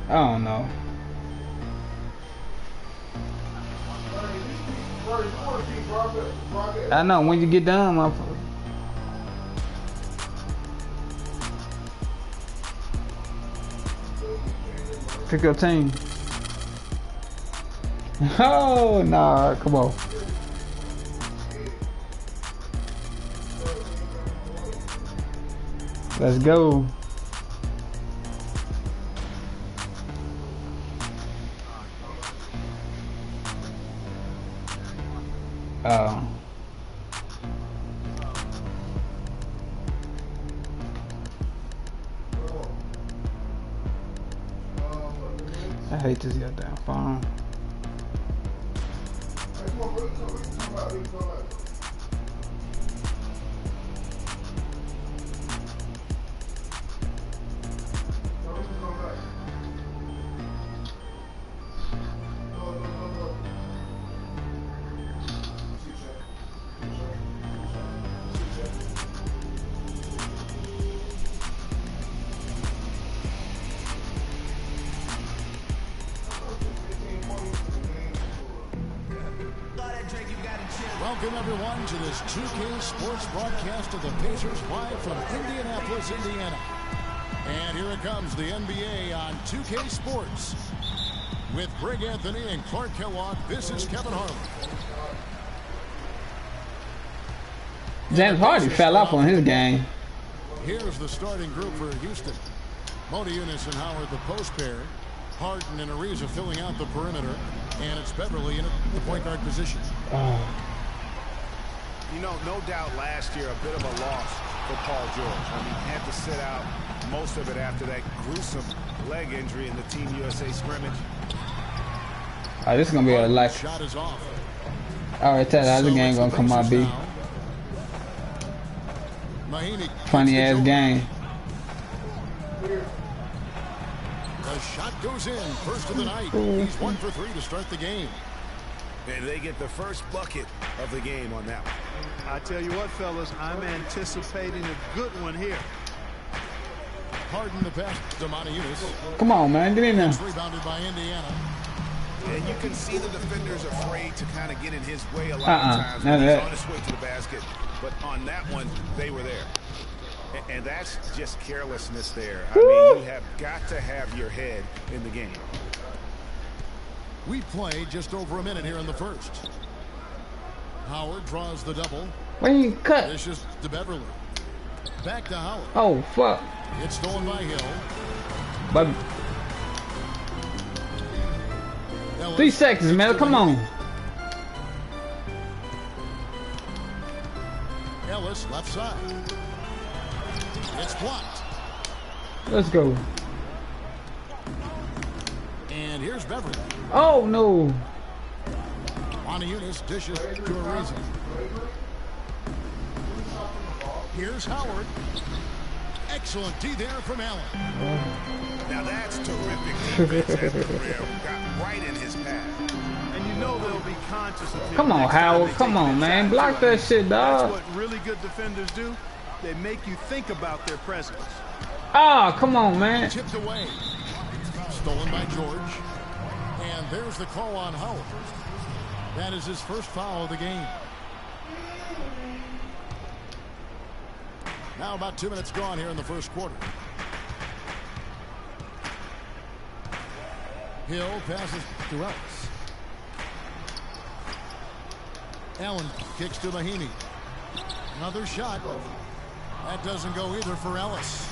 I don't know. I know when you get done, motherfucker. Pick your team. Oh nah, come on. Let's go. Oh. I hate this goddamn phone. Welcome, everyone, to this 2K Sports broadcast of the Pacers live from Indianapolis, Indiana. And here it comes, the NBA on 2K Sports. With Greg Anthony and Clark Kellogg, this is Kevin Harlan. James Harden fell off on his game. Here's the starting group for Houston. Modiunas and Howard, the post pair. Harden and Ariza filling out the perimeter. And it's Beverly in the point guard position. You know, no doubt last year a bit of a loss for Paul George. I mean, had to sit out most of it after that gruesome leg injury in the Team USA scrimmage. This is gonna be a life. Shot is off. I already tell you, the game gonna come out B. Funny ass game. The shot goes in, first of the night. He's 1 for 3 to start the game. And they get the first bucket of the game on that one. I tell you what, fellas, I'm anticipating a good one here. Harden the pass to Modiunas. Come on, man, get in there. It's rebounded by Indiana. And you can see the defenders afraid to kind of get in his way a lot of times when he's on his way to the basket. But on that one, they were there. And that's just carelessness there. I mean, you have got to have your head in the game. We played just over a minute here in the first. Howard draws the double. When you cut. This is to Beverly. Back to Howard. Oh, fuck. It's stolen by Hill. But 3 seconds, man. Come on. Ellis left side. It's blocked. Let's go. And here's Beverly. Oh no. Modiunas dishes to Ariza. Here's Howard. Excellent D there from Allen. Now that's terrific defense at the rim. Got right in his path. And you know they'll be conscious of him. Come on, Howard. Come on, man. Block that shit, dog. That's what really good defenders do. They make you think about their presence. Ah, come on, man. Tipped away. Stolen by George. And there's the call on Howard. That is his first foul of the game. Now about 2 minutes gone here in the first quarter. Hill passes to Ellis. Allen kicks to Mahinmi. Another shot. That doesn't go either for Ellis.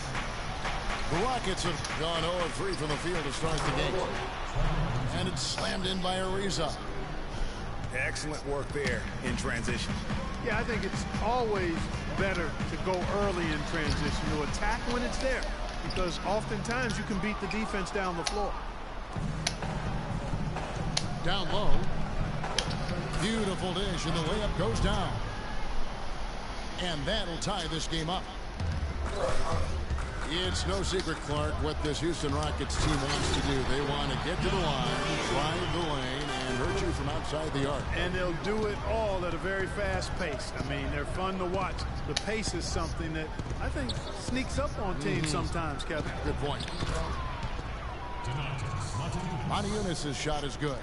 The Rockets have gone 0-3 from the field to start the game. And it's slammed in by Ariza. Excellent work there in transition. Yeah, I think it's always better to go early in transition, to attack when it's there, because oftentimes you can beat the defense down the floor. Down low. Beautiful dish, and the layup goes down. And that'll tie this game up. It's no secret, Clark, what this Houston Rockets team wants to do. They want to get to the line, drive the lane, and hurt you from outside the arc. And they'll do it all at a very fast pace. I mean, they're fun to watch. The pace is something that I think sneaks up on teams sometimes, Kevin. Good point. Eunice's shot is good.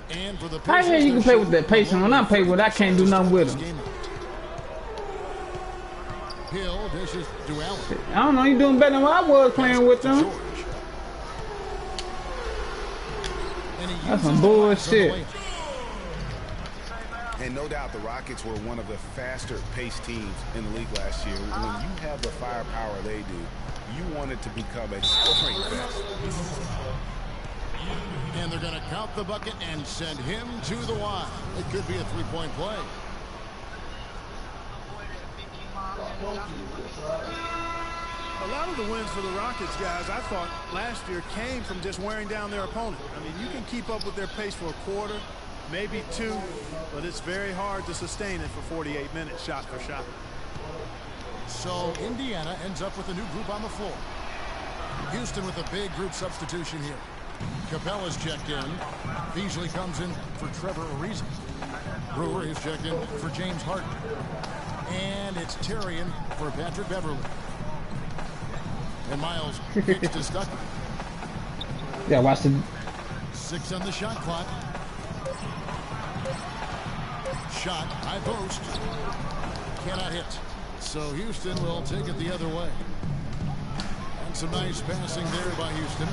And for the how the hell you can play with that patient? When I play with, I can't do nothing with him. Hill dishes to Allen. I don't know. You doing better than what I was playing with them. That's some bullshit. And no doubt the Rockets were one of the faster-paced teams in the league last year. When you have the firepower they do, you want it to become a scoring fest. And they're going to count the bucket and send him to the line. It could be a three-point play. A lot of the wins for the Rockets, guys, I thought last year came from just wearing down their opponent. I mean, you can keep up with their pace for a quarter, maybe two, but it's very hard to sustain it for 48 minutes, shot for shot. So Indiana ends up with a new group on the floor. Houston with a big group substitution here. Capella's checked in. Beasley comes in for Trevor Ariza. Brewer is checked in for James Harden. And it's Terrian for Patrick Beverly. And Miles kicks to Stuckey. Yeah, watch the 6 on the shot clock. Shot, high post. Cannot hit. So Houston will take it the other way. And some nice passing there by Houston.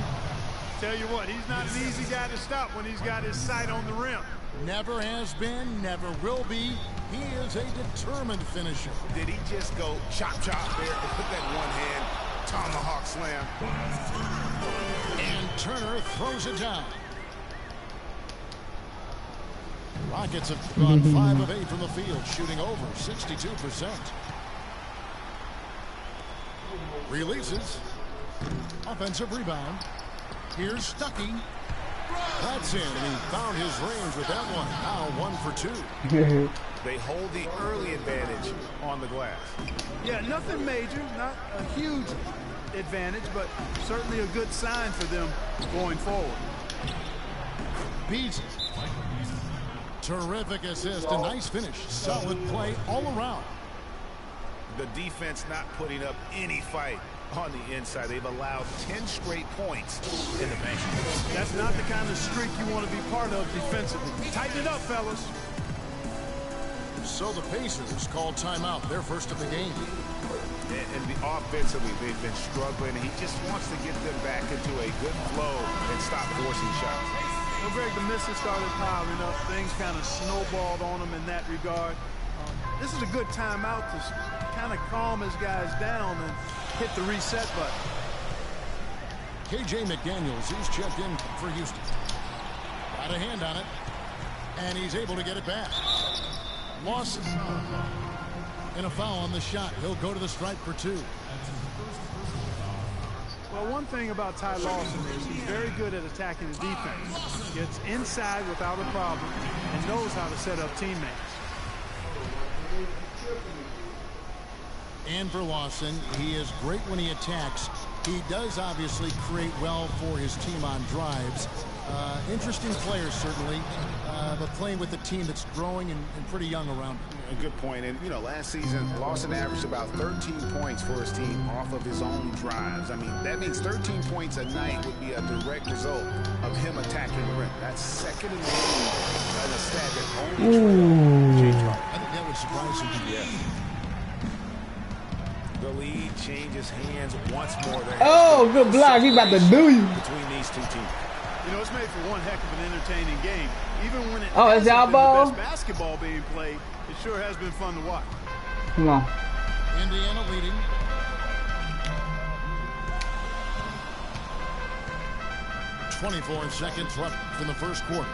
Tell you what, he's not an easy guy to stop when he's got his sight on the rim. Never has been, never will be. He is a determined finisher. Did he just go chop chop there and put that one hand tomahawk slam? And Turner throws it down. Rockets have gone 5 of 8 from the field, shooting over 62%. Releases. Offensive rebound. Here's Stuckey. That's in, and he found his range with that one. Now 1 for 2. They hold the early advantage on the glass. Yeah, nothing major, not a huge advantage, but certainly a good sign for them going forward. Beasley. Terrific assist, a nice finish. Solid play all around. The defense not putting up any fight on the inside. They've allowed 10 straight points in the paint. That's not the kind of streak you want to be part of defensively. Tighten it up, fellas. So the Pacers called timeout, their first of the game. And offensively, they've been struggling. He just wants to get them back into a good flow and stop forcing shots. Well, Greg, the misses started piling up. Things kind of snowballed on him in that regard. This is a good timeout to kind of calm his guys down and hit the reset button. KJ McDaniels, he's checked in for Houston. Got a hand on it, and he's able to get it back. Lawson. And a foul on the shot. He'll go to the stripe for 2. Well, one thing about Ty Lawson is he's very good at attacking the defense. Gets inside without a problem and knows how to set up teammates. And for Lawson, he is great when he attacks. He does obviously create well for his team on drives. Interesting player, certainly, but playing with a team that's growing and pretty young around him. A good point. And, you know, last season, Lawson averaged about 13 points for his team off of his own drives. I mean, that means 13 points a night would be a direct result of him attacking the rim. That's second in the league and a stat that only I think that would surprise some people. Yeah. The lead changes hands once more. Oh, good block. He about to do you. Between these two teams. You know, it's made for one heck of an entertaining game. Even when it it's our ball. The best basketball being played, it sure has been fun to watch. Come on. Indiana leading. .24 seconds left in the first quarter.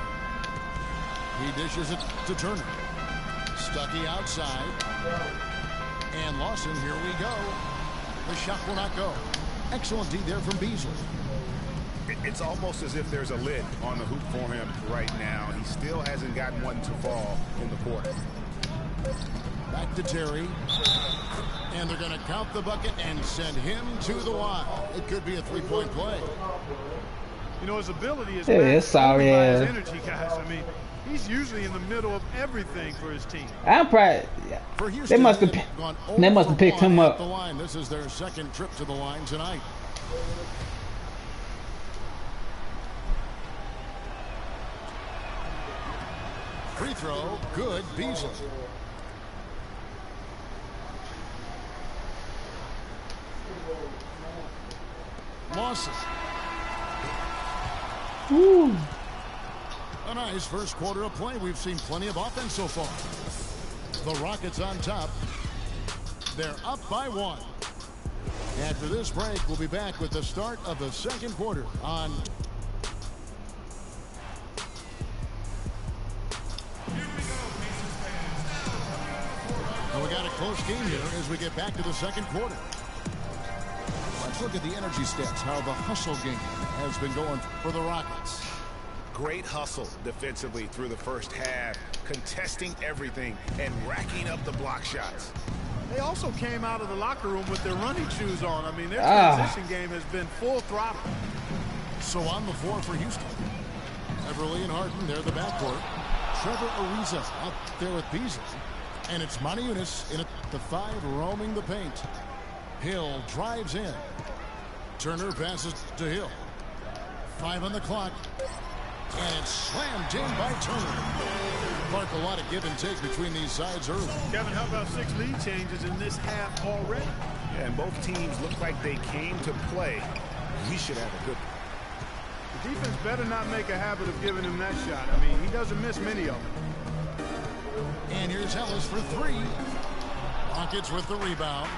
He dishes it to Turner. Stuckey outside. And Lawson, here we go. The shot will not go. Excellent D there from Beasley. It's almost as if there's a lid on the hoop for him right now. He still hasn't gotten one to fall in the quarter. Back to Terry. And they're going to count the bucket and send him to the line. It could be a three-point play. You know, his ability is sorry his energy, guys. I mean, he's usually in the middle of everything for his team. I'm proud. For Houston, they must have picked him up. The line. This is their second trip to the line tonight. Free throw, good, Beasley. Lawson. Woo. A nice first quarter of play. We've seen plenty of offense so far. The Rockets on top. They're up by 1. After this break, we'll be back with the start of the second quarter on... And we got a close game here as we get back to the second quarter. Let's look at the energy stats, how the hustle game has been going for the Rockets. Great hustle defensively through the first half, contesting everything and racking up the block shots. They also came out of the locker room with their running shoes on. I mean, their transition game has been full throttle. So on the floor for Houston. Everly and Harden, they're the backcourt. Trevor Ariza up there with Beasley. And it's Moniunas in at the 5 roaming the paint. Hill drives in. Turner passes to Hill. 5 on the clock. And it's slammed in by Turner. Clark, a lot of give and take between these sides early. Kevin, how about 6 lead changes in this half already? Yeah, and both teams look like they came to play. We should have a good one. The defense better not make a habit of giving him that shot. I mean, he doesn't miss many of them. And here's Ellis for 3. Rockets with the rebound.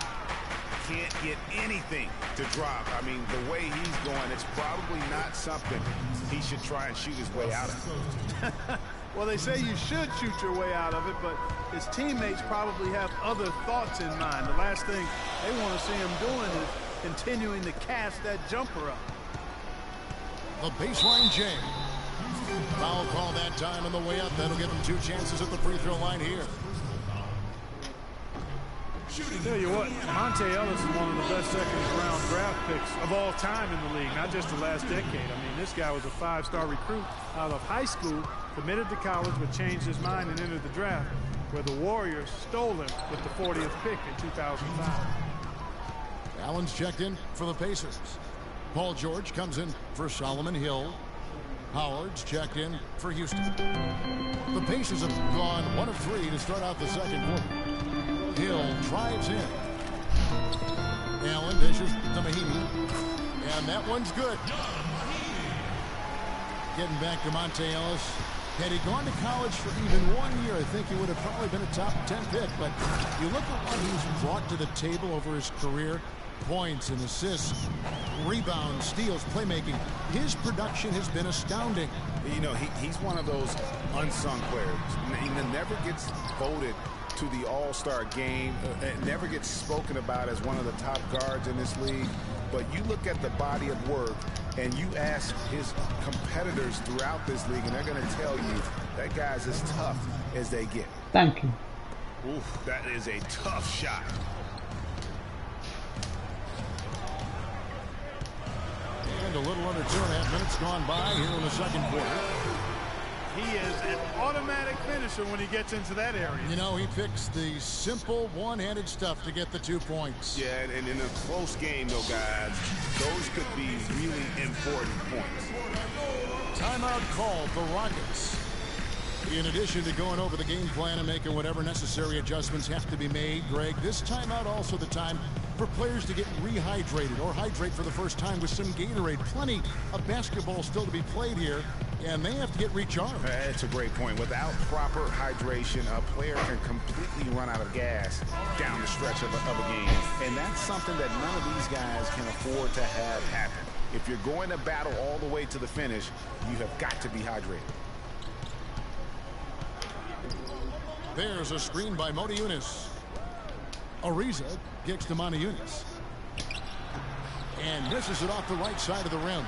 Can't get anything to drop. I mean, the way he's going, it's probably not something he should try and shoot his way out of. Well, they say you should shoot your way out of it, but his teammates probably have other thoughts in mind. The last thing they want to see him doing is continuing to cast that jumper up. The baseline J. Foul call that time on the way up. That'll give him 2 chances at the free throw line here. Tell you what, Monte Ellis is one of the best second-round draft picks of all time in the league, not just the last decade. I mean, this guy was a 5-star recruit out of high school, committed to college, but changed his mind and entered the draft, where the Warriors stole him with the 40th pick in 2005. Allen's checked in for the Pacers. Paul George comes in for Solomon Hill. Howard's checked in for Houston. The Pacers have gone 1 of 3 to start out the second quarter. Hill drives in. Allen dishes to Mahinmi. And that one's good. Getting back to Monte Ellis. Had he gone to college for even 1 year, I think he would have probably been a top 10 pick. But you look at what he's brought to the table over his career. Points and assists, rebounds, steals, playmaking. His production has been astounding. You know, he's one of those unsung players. He never gets voted to the All-Star game. Never gets spoken about as one of the top guards in this league. But you look at the body of work and you ask his competitors throughout this league, and they're going to tell you that guy's as tough as they get. Thank you. Oof, that is a tough shot. And a little under 2.5 minutes gone by here in the second quarter. He is an automatic finisher when he gets into that area. You know, he picks the simple one-handed stuff to get the 2 points. Yeah, and in a close game, though, guys, those could be really important points. Timeout called the Rockets. In addition to going over the game plan and making whatever necessary adjustments have to be made, Greg, this timeout also the time for players to get rehydrated or hydrate for the first time with some Gatorade. Plenty of basketball still to be played here, and they have to get recharged. That's a great point. Without proper hydration, a player can completely run out of gas down the stretch of a game. And that's something that none of these guys can afford to have happen. If you're going to battle all the way to the finish, you have got to be hydrated. There's a screen by Moniunas. Ariza kicks to Moniunas. And misses it off the right side of the rim.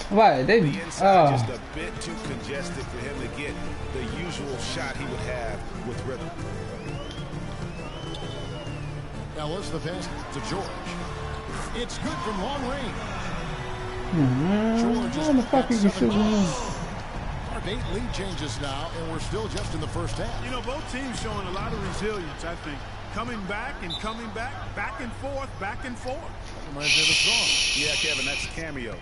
Why? They, the inside just a bit too congested for him to get the usual shot he would have with rhythm. Ellis the pass to George. It's good from long range. George is the fuck are you shooting? 8 lead changes now, and we're still just in the first half. You know, both teams showing a lot of resilience, I think. Coming back and coming back and forth, back and forth. Reminds me of the song. Yeah, Kevin, that's Cameo,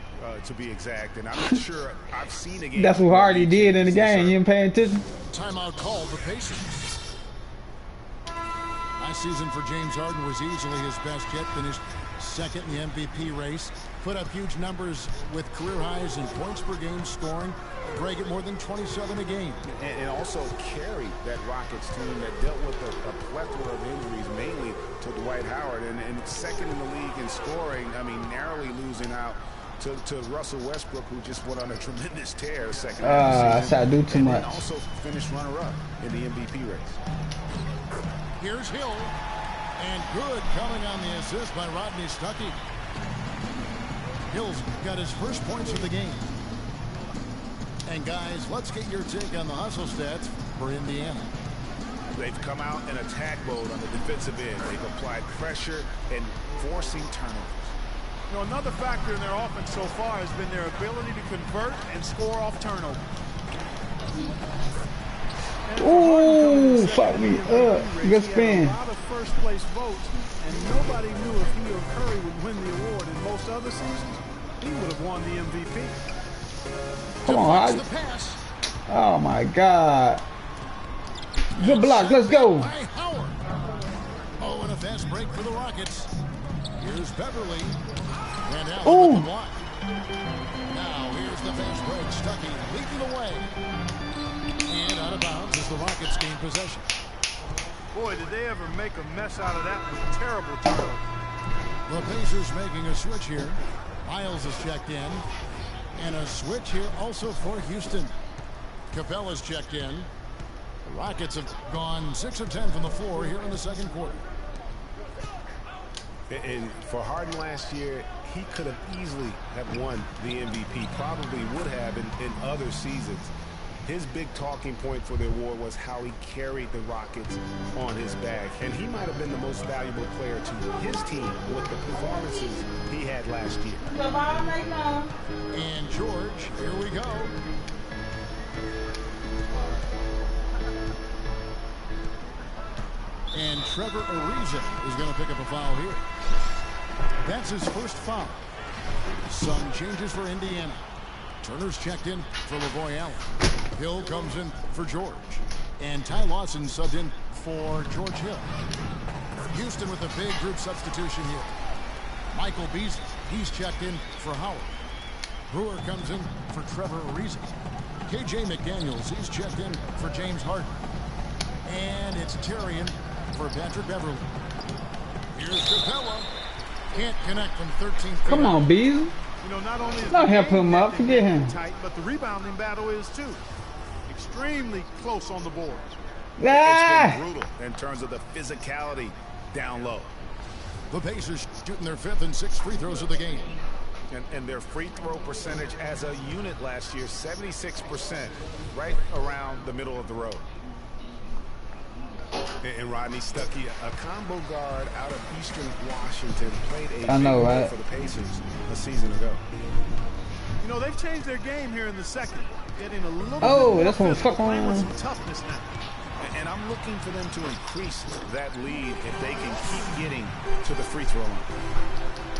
to be exact. And I'm not sure I've seen a game. That's what Hardy did in the game. You didn't pay attention? timeout called the Pacers. Last season for James Harden was easily his best yet. Finished second in the MVP race. Put up huge numbers with career highs in points per game scoring. Break it more than 27 a game. And also carried that Rockets team that dealt with a plethora of injuries, mainly to Dwight Howard. And second in the league in scoring, I mean, narrowly losing out to Russell Westbrook, who just went on a tremendous tear the second half of the season. I do too much. And also finished runner-up in the MVP race. Here's Hill. And good coming on the assist by Rodney Stuckey. Hill's got his first points of the game. And guys, let's get your take on the hustle stats for Indiana. They've come out in attack mode on the defensive end. They've applied pressure and forcing turnovers. You know, another factor in their offense so far has been their ability to convert and score off turnover. Ooh, fuck me up. Good spin. A lot of first place votes, and nobody knew if he or Curry would win the award. In most other seasons, he would have won the MVP. Come on, oh my God. Good block, let's go. Oh, and a fast break for the Rockets. Here's Beverly. And out Ooh. with the block. Now here's the fast break. Stuckey leading the way. And out of bounds as the Rockets gain possession. Boy, did they ever make a mess out of that with terrible turnover. The Pacers making a switch here. Miles is checked in. And a switch here also for Houston. Capella's checked in. The Rockets have gone 6 of 10 from the floor here in the second quarter. And for Harden last year, he could have easily have won the MVP. Probably would have in other seasons. His big talking point for the award was how he carried the Rockets on his back. And he might have been the most valuable player to his team with the performances he had last year. And George, here we go. And Trevor Ariza is going to pick up a foul here. That's his first foul. Some changes for Indiana. Turner's checked in for LaVoy Allen. Hill comes in for George. And Ty Lawson subbed in for George Hill. Houston with a big group substitution here. Michael Beasley, he's checked in for Howard. Brewer comes in for Trevor Ariza. KJ McDaniels, he's checked in for James Harden. And it's Terrian for Patrick Beverly. Here's Capella. Can't connect from 13th. Come on, Beasley. You know, not only is Not help him up, forget him. tight, but the rebounding battle is too. Extremely close on the board. Ah! It's been brutal in terms of the physicality down low. The Pacers shooting their 5th and 6th free throws of the game. And their free throw percentage as a unit last year, 76%, right around the middle of the road. And Rodney Stuckey, a combo guard out of Eastern Washington, played a I know, big role right? for the Pacers a season ago. You know, they've changed their game here in the second, getting a little Oh, bit that's more what physical, fuck playing with on. some toughness now. And I'm looking for them to increase that lead if they can keep getting to the free throw line.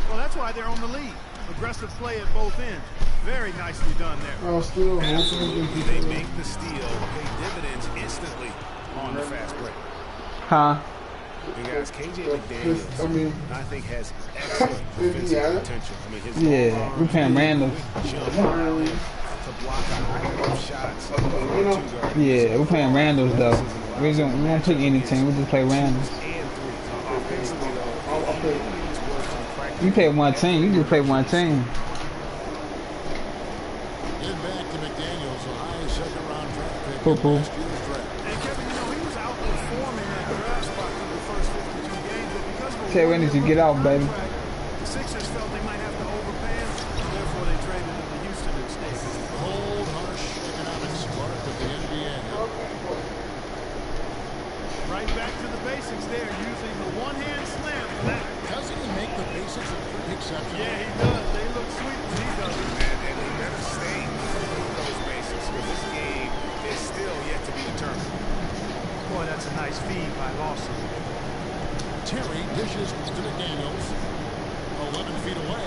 Well, that's why they're on the lead. Aggressive play at both ends. Very nicely done there. Absolutely. They make the steal, pay dividends instantly on the fast break. Huh? And guys, KJ McDaniels, I think, has excellent defensive potential. I mean, his Yeah, we playing Randall. to block out shots. Yeah, we playing Randalls though. We don't pick any team. We just play Randalls. You play one team. You just play one team. Get back to McDaniels, a high second-round draft pick. Cool, cool. And Kevin, you know, he was outperforming that draft spot through the first 52 games, but because of Say when did you get out, baby? the Sixers felt they might have to overpay him, therefore they traded him to Houston instead. Cold, harsh economic spark of the NBA. Right back to the basics there, using the one-hand slam for that. Doesn't he make the basics a pretty exceptional? Yeah, he does. They look sweet when he does it. And they better stay with those basics, because this game is still yet to be determined. Boy, that's a nice feed by Lawson. Terry dishes to McDaniels, 11 feet away,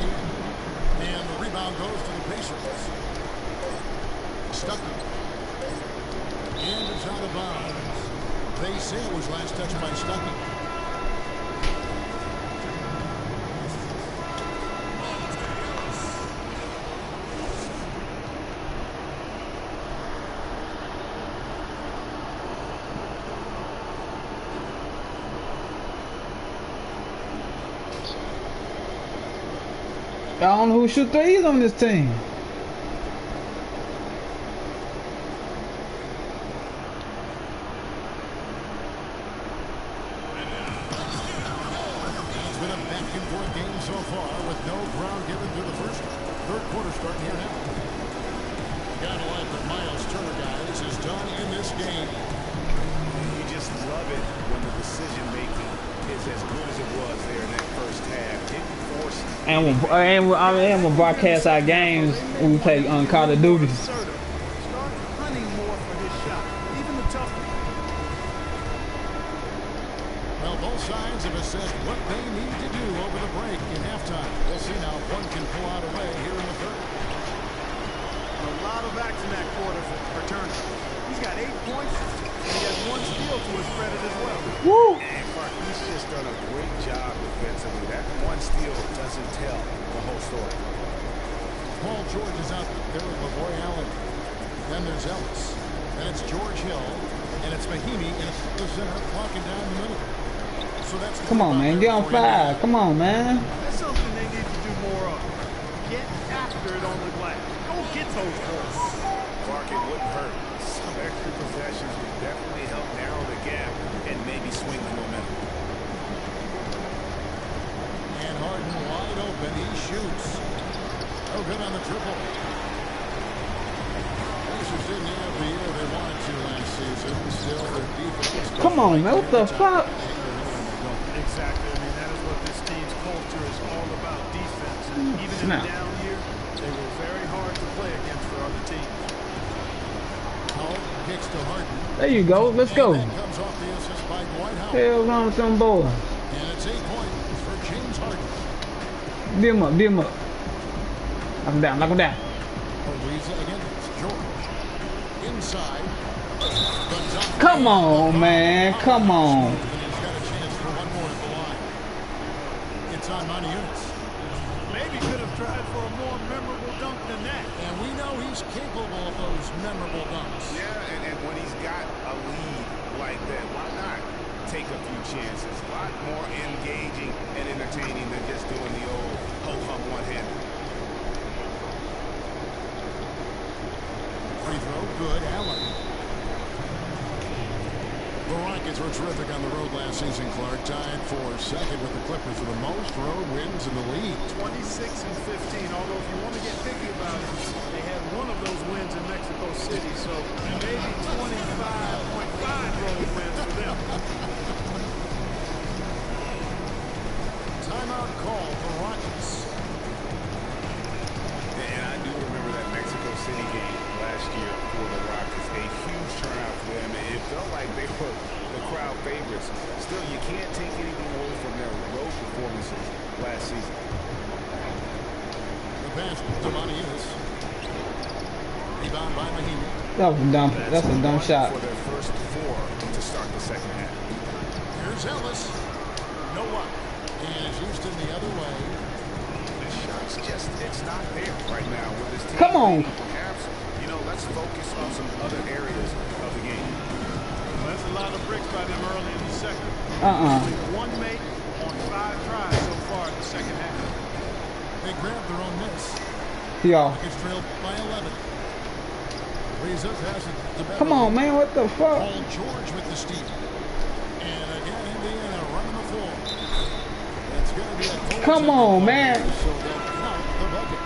and the rebound goes to the Pacers. Stuckey. And it's out of bounds. They say it was last touched by Stuckey. I don't know who shoot threes on this team. It's been a back-and-forth game so far with no ground given through the third quarter starting here now. Gotta like what Miles Turner, guys, has done in this game. You just love it when the decision-making is as good as it was there in that first half. Didn't force. And we'll broadcast our games when we play on Call of Duty. Start hunting more for his shot, even the tough one. Well, both sides have assessed what they need to do over the break in halftime. We'll see now if one can pull out a way here in the third. A lot of action that quarter for Turner. He's got 8 points, and he has 1 steal to his credit as well. Woo! And Mark, he's just done a great job defensively. That 1 steal doesn't tell the whole story. Paul George is out there with LaVoy Allen. Then there's Ellis. Then it's George Hill. And it's Mahimi in the center, walking down the middle. So that's Come on, man. Get on 5. Come on, man. That's something they need to do more of. Get after it on the glass. Don't get those balls. Clark, it wouldn't hurt. Some extra possessions would definitely help narrow the gap and maybe swing the momentum. And Harden wide open. He shoots. Oh, good on the triple. Pacers didn't have the year they wanted to last season. Still, their defense. Come on, man. What the fuck? Exactly. I mean, that is what this team's culture is all about, defense. And even in a down year, they were very hard to play against for other teams. Kicks to Harden. There you go. Let's go. And that comes off the assist by Dwight Howard. Hell's wrong with them boys? And it's 8 points for James Harden. Beat him up. Beat him up. Knock him down. Knock him down. Ariza against George. Inside. Come on, man. Come on. And he's got a chance for one more at the line. It's on Monty Eunice. Maybe could have tried for a more memorable dunk than that. And we know he's capable of those memorable dunks. Yeah, and when he's got a lead like that, why not take a few chances? A lot more engaging and entertaining than just doing the old ho-hum one-hander. Free throw, good. Allen. The Rockets were terrific on the road last season, Clark. Tied for second with the Clippers for the most road wins in the league. 26 and 15, although if you want to get picky about it, they had one of those wins in Mexico City, so maybe 25.5 road wins for them. Timeout call for Rockets. And I do remember that Mexico City game last year for the Rockets. A huge turnout for them. It felt like they were the crowd favorites. Still, you can't take anything away from their road performances last season. The pass to Monty Eunice. Rebound by Mahimi. That was a dumb. That's a dumb shot. For their first 4 to start the second half. Here's Ellis. No one. And it's Houston the other way. The shot's just, it's not there right now with this team. Come on. Perhaps, let's focus on some other areas of the game. Well, that's a lot of bricks by them early in the second. One make on 5 tries so far in the second half. They grabbed their own miss. Y'all. Rockets trailed by 11. Ariza passes to Beverly. Come on, man. What the fuck? Paul George with the steal. And again, Indiana running the floor. It's going to be a Come on, man. So they'll count the bucket.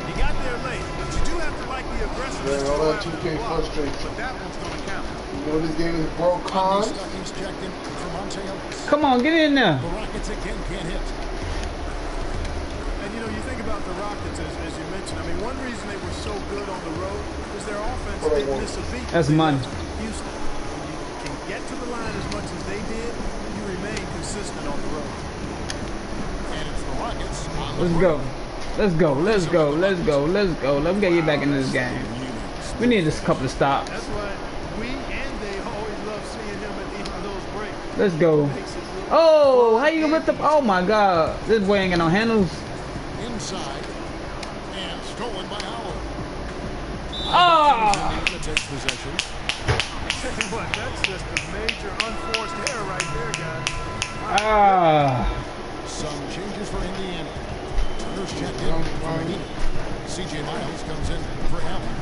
He got there late, but you do have to like the aggressiveness. Man, all that 2K frustrates. But that one's going to count. You know this game is broke con. Stuckey's checked in for Monte Ellis. Come on, get in there. The Rockets again can't hit. And you think about the Rockets, as you mentioned, I mean, one reason they were so good on the road is their offense didn't miss a beat. That's money. Houston, when you can get to the line as much as they did, you remain consistent on the road. And it's the Rockets. Let's go. Let's go. Let's go. Let's go. Let's go. Let's get you back in this game. We need this couple of stops. That's why we and they always love seeing him at each of those breaks. Let's go. Oh, how you gonna rip the? Oh my God, this boy ain't got no handles. Inside and stolen by Howard. Ah! Takes possession. Tell you what, that's just a major unforced error right there, guys. Ah! Some changes for Indiana. Turner's checked in for Heaney. C.J. Miles comes in for Allen.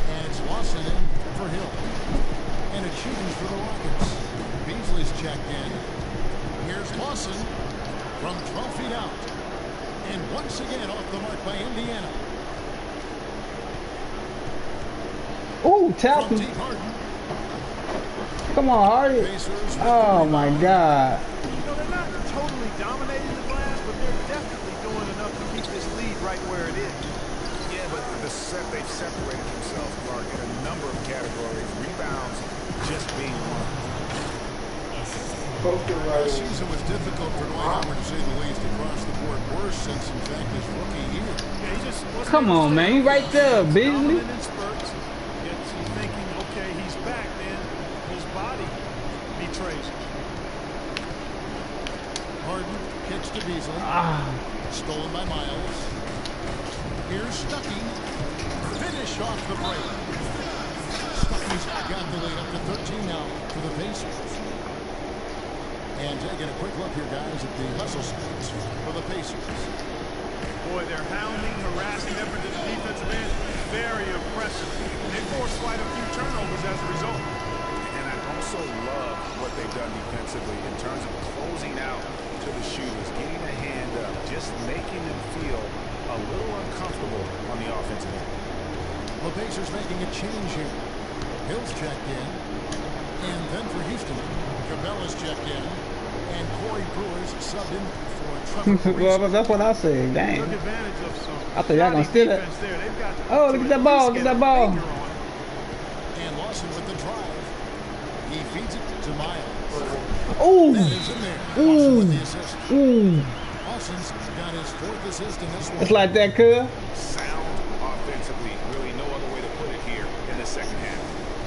And it's Lawson in for Hill. And a change for the Rockets. Beasley's checked in. Here's Lawson from 12 feet out. And once again off the mark by Indiana. Ooh, tap him. Come on, Hardy. Oh my God. You know, they're not totally dominating the glass, but they're definitely doing enough to keep this lead right where it is. Yeah, but they've separated themselves, Clark, in a number of categories. Rebounds just being one. The season was difficult for Dwight Howard, to say the least, across the board. Worse since, in fact, his rookie year. Yeah, he just Come on, man. You right there, Beasley. He's thinking, okay, he's back, man. His body betrays him. Harden kicks to Beasley. Stolen by Miles. Here's Stuckey. Finish off the break. Stuckey's got the lead up to 13 now for the Pacers. And taking a quick look here, guys, at the hustle stats for the Pacers. Boy, their hounding, harassing effort to the defensive end, very impressive. They forced quite a few turnovers as a result. And I also love what they've done defensively in terms of closing out to the shooters, getting a hand up, just making them feel a little uncomfortable on the offensive end. The Pacers making a change here. Hill's checked in. And then for Houston, Cabela's checked in. And Corey Brewer's subbed in for Trevor. Well, that's what I said. Dang. Took advantage of some I thought y'all gonna steal it. Oh, look at that ball. Look at that ball. And Lawson with the drive. He feeds it to Miles. Ooh. That is in there. Lawson with the assist. Ooh. Lawson's got his 4th assist in this one. It's like that, cuz. Sound offensively, really no other way to put it here in the second half.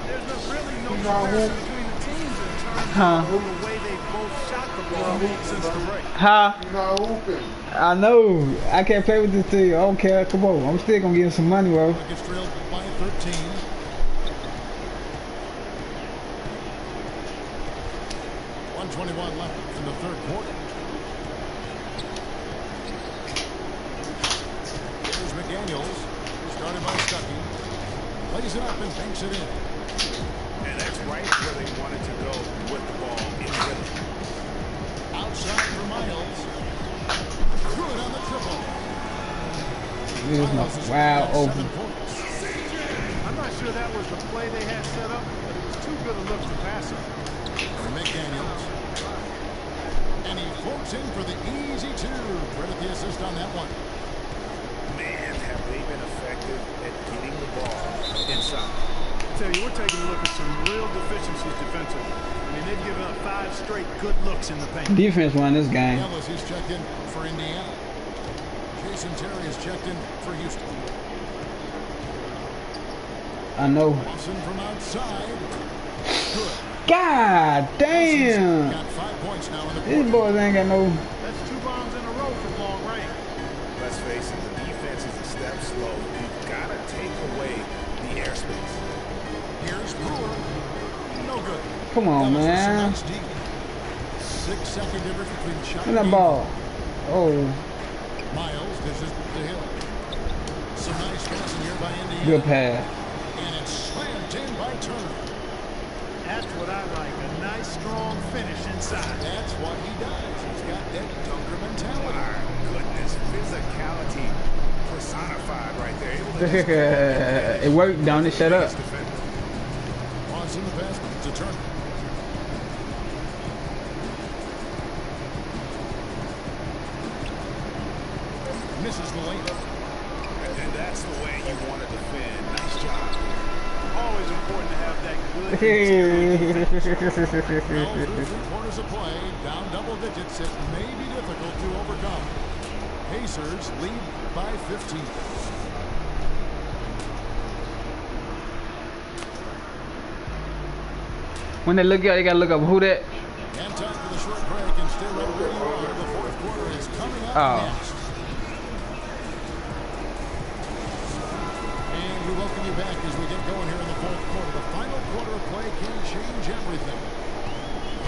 There's really no comparison between the teams in terms of the way they both shot the ball since the break. You're not hooping. I know. I can't play with this team. I don't care. Come on. I'm still gonna give him some money, bro. Gets trailed by 13. .121 left in the third quarter. Here's McDaniels, started by Stuckey. Plays it up and banks it in. And that's right where they wanted to go with the ball in the middle. Outside for Miles. Threw it on the triple. This is wide open. I'm not sure that was the play they had set up, but it was too good a look to pass it. For McDaniels. And he floats in for the easy 2. Credit the assist on that one. Man, have they been effective at getting the ball inside. I tell you, we're taking a look at some real deficiencies defensively. I mean, they've given up 5 straight good looks in the paint. Defense won this game. Ellis, he's checked in for Indiana. Jason Terry is checked in for Houston. I know. Lawson from outside. Good. God damn. Got 5 points now in the These quarter. boys ain't got no. That's 2 bombs in a row from long range. Let's face it, the defense is a step slow. You've got to take away the airspace. Here's Brewer. No good. Come on, Ellis with some man. nice deep. 6-second difference between shot Where's that ball? Oh, Miles dishes to Hill. Some nice passing here by Indiana. good pass. And it's slammed in by Turner. That's what I like, a nice, strong finish inside. That's what he does. He's got that dunker mentality. My goodness, physicality personified right there. Able to just It worked, don't it? Shut up. Lawson the pass to Turner. Misses the layup. And that's the way you want to defend. Nice job. Always important to have that good Now through 3 quarters of play, down double digits, it may be difficult to overcome. Pacers lead by 15. When they look at, they gotta look up who that. And time for the short break, and stay right where you are. The fourth quarter is coming up next. And we welcome you back as we get going here in the fourth quarter. The final quarter of play can change everything.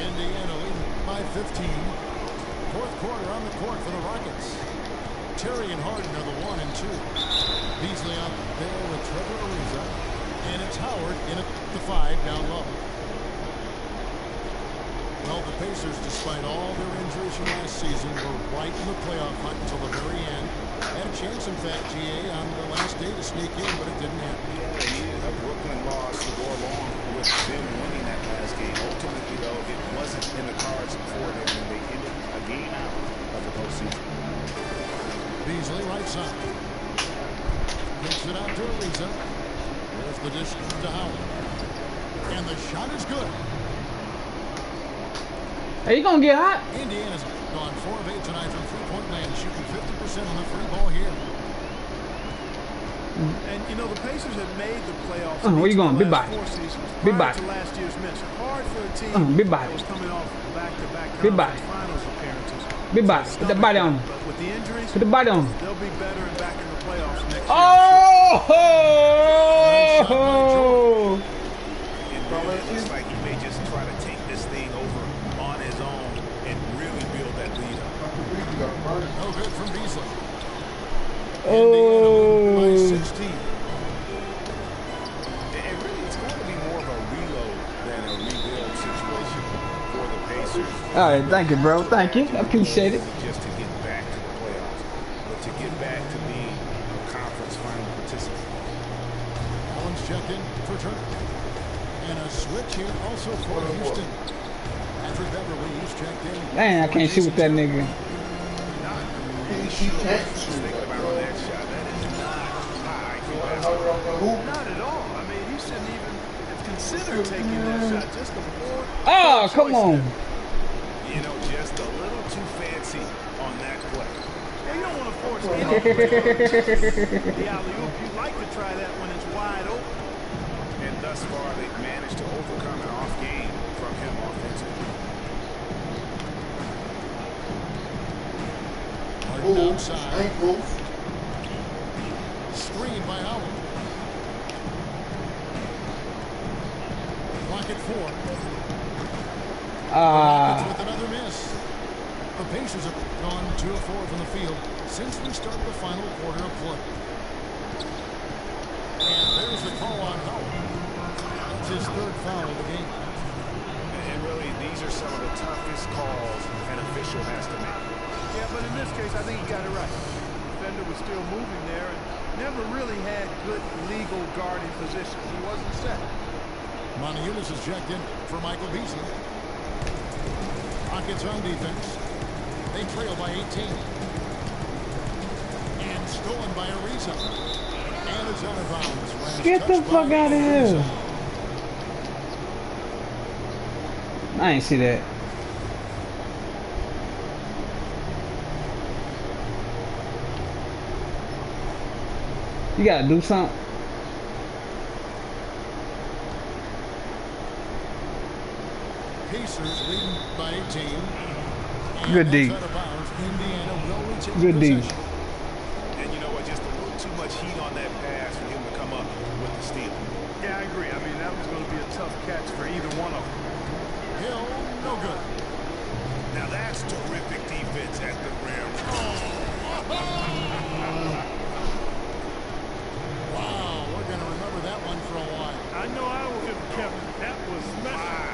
Indiana leading by 15. Fourth quarter on the court for the Rockets. Terry and Harden are the 1 and 2. Beasley up there with Trevor Ariza. And it's Howard in at the 5 down low. Well, the Pacers, despite all their injuries from last season, were right in the playoff hunt until the very end. Had a chance, in fact, GA, on the last day to sneak in, but it didn't happen. Yeah, a Brooklyn loss to go along with them winning that last game. Ultimately, though, it wasn't in the cards for them, and they ended a game out of the postseason. Beasley, right side. Kicks it out to Ariza. There's the dish to Howard. And the shot is good. Are you gonna get hot? Indiana's gone 4 of 8 tonight from three-point land, shooting 50% on the free ball here. And you know the Pacers have made the playoffs. Where you going? Big body. Big body. To last year's miss. Hard for a team big body. that was coming off back-to-back Big body. finals appearances. Big body. Put the body on. But with the injuries, Put the body on. they'll be better and back in the playoffs next year. Oh! It looks like he may just try to take this thing over on his own and really build that lead up. No good from Beasley. Oh! By 16. And really, it's going to be more of a reload than a rebuild situation for the Pacers. All right, thank you, bro. Thank you. I appreciate it. Just to get back to the playoffs, but to get back to being a conference final participant. Allen's checked in for Turner. And a switch here also for Houston. Patrick Beverly is checked in. Dang, I can't shoot with that nigga. Thinking about on that shot, that is not high. Not at all. I mean, he shouldn't even have considered taking that shot. Just a poor. Oh, come on. You know, just a little too fancy on that play. Yeah, you don't want to force any play. The alley-oop, you like to try that when it's wide open. And thus far, they've managed to overcome an off game from him offensively. Outside. Screen by Howard. Clock at 4. With another miss. The Pacers have gone 2 of 4 from the field since we started the final quarter of play. And there's the call on Howard. That's his 3rd foul of the game. And really, these are some of the toughest calls an official has to make. Yeah, but in this case, I think he got it right. The defender was still moving there and never really had good legal guarding position. He wasn't set. Monty Eunice is checked in for Michael Beasley. Rockets on defense. They trail by 18. And stolen by Ariza. And it's out of bounds. Get the fuck out of here. I ain't see that. You gotta do something. Pacers leading by 18. Good D. Good D. And you know what? Just a little too much heat on that pass for him to come up with the steal. Yeah, I agree. I mean, that was going to be a tough catch for either one of them. Hill, no good. Now that's terrific defense at the rim. Wow, we're going to remember that one for a while. I know I will give Kevin. That was My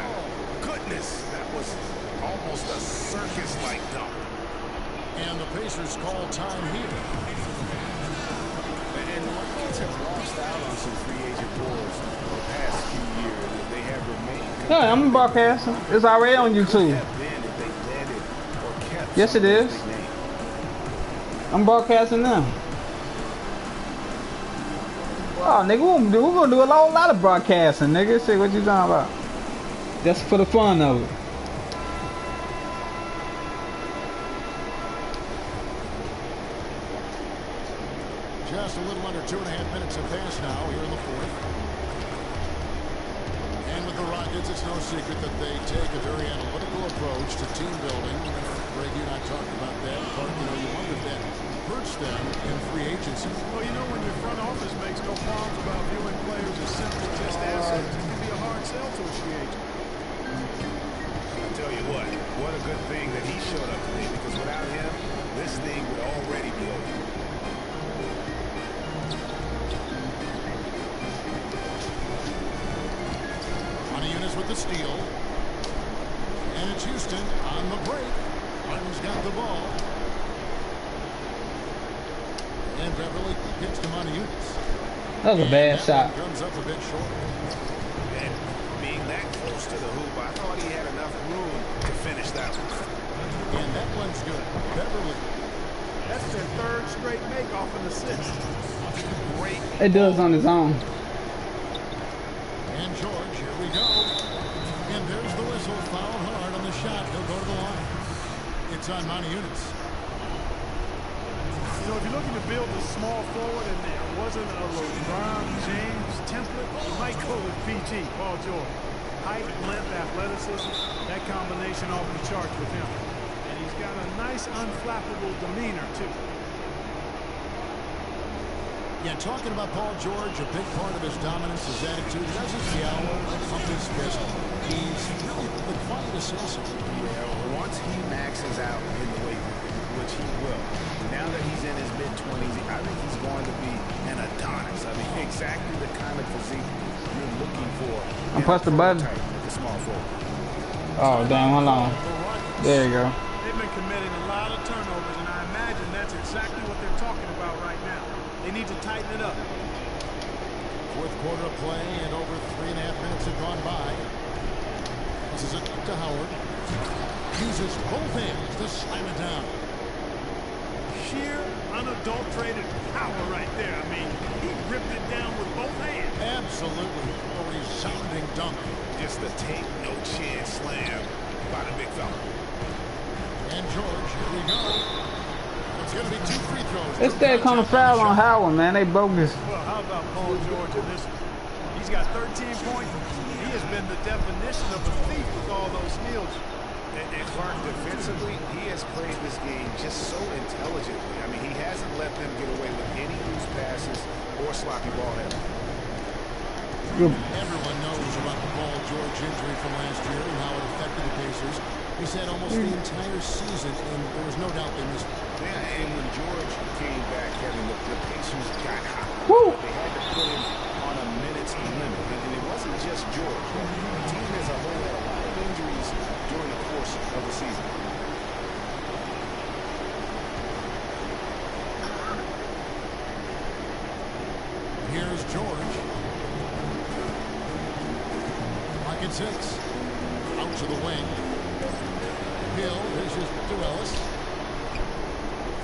goodness, that was almost a circus-like dunk. And the Pacers call time here. And the Rockets have lost out on some free agent players the past few years. They have remained. Yeah, I'm broadcasting. It's already on YouTube. Yes, it is. I'm broadcasting now. Oh, nigga, we're gonna do a lot of broadcasting, nigga. See what you talking about? That's for the fun of it. Just a little under 2.5 minutes have passed now here in the fourth. And with the Rockets, it's no secret that they take a very analytical approach to team building. Greg, you and I talked about that. But, you know, you wonder if that hurts them in free agency. Well, you know, when your front office makes no qualms about viewing players as simply just assets, it can be a hard sell to a free agent. I'll tell you what a good thing that he showed up today, because without him, this thing would already be over. With the steal, and it's Houston on the break. Martin's got the ball, and Beverly hits to Monteunitas. That was a bad shot. Comes up a bit short. And being that close to the hoop, I thought he had enough room to finish that one. And that one's good. Beverly. That's their third straight make off an assist. Great. It does on his own. And George, here we go. And there's the whistle. Fouled hard on the shot. He'll go to the line. It's on Monteunitas. You know, if you're looking to build a small forward and there wasn't a LeBron James template, you might go with PG, Paul George. Height, length, athleticism, that combination off the charts with him. And he's got a nice, unflappable demeanor, too. Yeah, talking about Paul George, a big part of his dominance, his attitude, doesn't yell, pump his fist. He's really the quiet assassin. Yeah, once he maxes out in the weight, which he will, now that he's in his mid-20s, I think he's going to be an Adonis. I mean, exactly the kind of physique you're looking for. I pressed the button. The small forward. Oh, damn, hold on. There you go. They've been committing a lot of turnovers, and I imagine that's exactly what they're talking about right now. They need to tighten it up. Fourth quarter of play, and over 3.5 minutes have gone by. This is it to Howard. Uses both hands to slam it down. Sheer, unadulterated power right there. I mean, he ripped it down with both hands. Absolutely. A resounding dunk. Just the take, no chance slam by the big fella. And George, here we go. It's going to be 2 free throws. It's still coming foul on Howard, man. They bogus. Well, how about Paul George in this one? He's got 13 points. He has been the definition of a thief with all those steals. And Clark, defensively, he has played this game just so intelligently. I mean, he hasn't let them get away with any loose passes or sloppy ball handling. Everyone knows about the Paul George injury from last year and how it affected the Pacers. He's had almost the entire season, and there was no doubt they missed him. Yeah, and when George came back, Kevin, the Pacers got hot. Woo! They had to put him on a minutes limit. And it wasn't just George. The team as a whole had a lot of injuries during the course of the season. Here's George. Pocket 6. Out to the wing. Hill dishes to Ellis.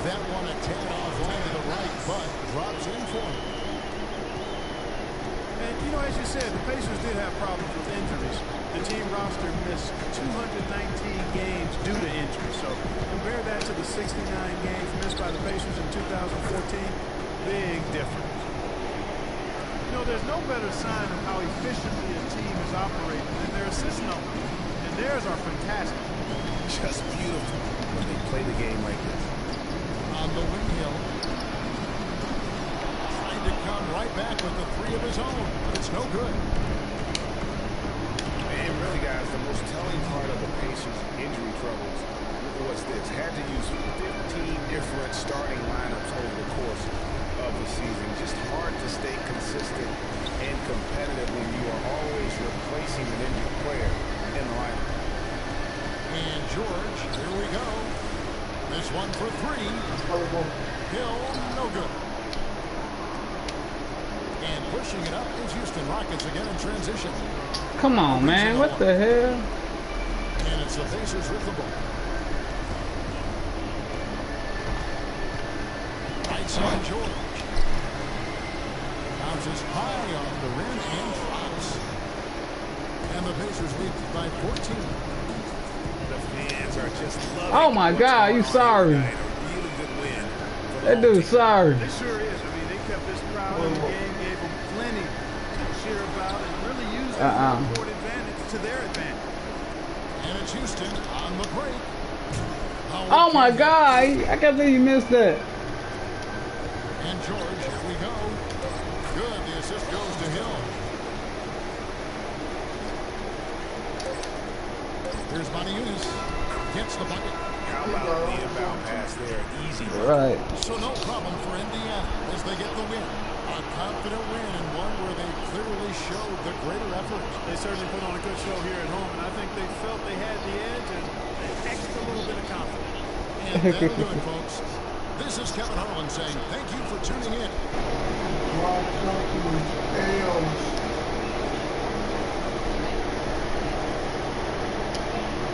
That one a tad offline to the right, but drops in for him. And, you know, as you said, the Pacers did have problems with injuries. The team roster missed 219 games due to injury. So compare that to the 69 games missed by the Pacers in 2014. Big difference. You know, there's no better sign of how efficiently a team is operating than their assist numbers. And theirs are fantastic. Just beautiful when they play the game like this. On the wing, Hill. Trying to come right back with the 3 of his own, but it's no good. And really, guys, the most telling part of the Pacers' injury troubles was this. Had to use 15 different starting lineups over the course of the season. Just hard to stay consistent and competitive when you are always replacing an injured player in the lineup. And George, here we go. This one for 3. Hill, no good. And pushing it up is Houston Rockets again in transition. Come on, man. What the hell? And it's the Pacers with the ball. Right side, George. Bounces high off the rim and drops. And the Pacers lead by 14. The fans are just loving. Oh my God, you sorry. Really good win. That dude's sorry. It sure is. I mean, they kept this crowd in the game, gave them plenty to cheer about, and really used it to court advantage to to their advantage. And it's Houston on the break. Oh my God! I can't believe you missed that. And George, here we go. Good, the assist goes to Hill. Here's Maniunis. Gets the bucket. How about the inbound pass there? Easy. Right. So no problem for Indiana as they get the win. A confident win and one where they clearly showed the greater effort. They certainly put on a good show here at home, and I think they felt they had the edge and an extra little bit of confidence. And that'll do it, folks. This is Kevin Harlan saying thank you for tuning in. Rock something.